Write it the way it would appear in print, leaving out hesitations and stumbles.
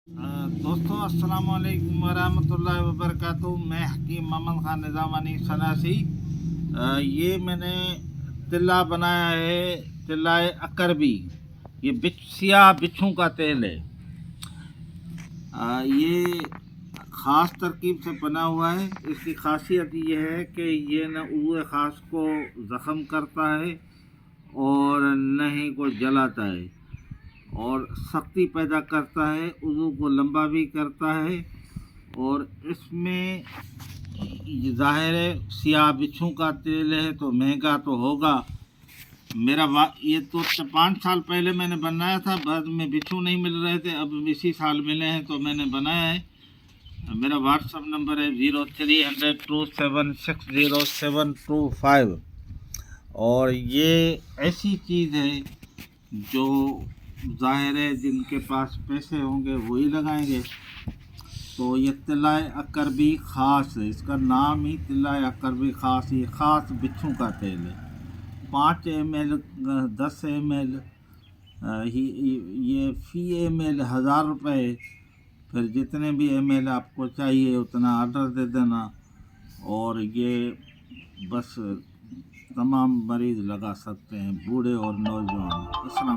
दोस्तों अस्सलाम वालेकुम वरहमतुल्लाहि वबरकातुहू। मैं हकीम मोहम्मद ख़ान निज़ामानी सनासी। ये मैंने तिल्ला बनाया है, तिल्लाए अकरबी। ये सियाह बिच्छू का तेल है। ये ख़ास तरकीब से बना हुआ है। इसकी खासियत ये है कि ये न उज़्व ख़ास को ज़ख़म करता है और न ही को जलाता है और सख्ती पैदा करता है, उज़ू को लंबा भी करता है। और इसमें ज़ाहिर है सियाह बिच्छू का तेल है तो महंगा तो होगा। ये तो 5 साल पहले मैंने बनाया था, बाद में बिच्छू नहीं मिल रहे थे, अब इसी साल मिले हैं तो मैंने बनाया है। मेरा व्हाट्सअप नंबर है 0300276075। और ये ऐसी चीज़ है जो ज़ाहिर है जिनके पास पैसे होंगे वही लगाएंगे। तो ये तिल्लाए अकरबी ख़ास है, इसका नाम ही तिल्लाए अकरबी ख़ास। ये ख़ास बिच्छू का तेल है। 5 ml 10 ml ये फ़ी ml 1000 रुपये। फिर जितने भी ml आपको चाहिए उतना ऑर्डर दे देना और ये बस तमाम मरीज़ लगा सकते हैं, बूढ़े और नौजवान। अस्सलाम।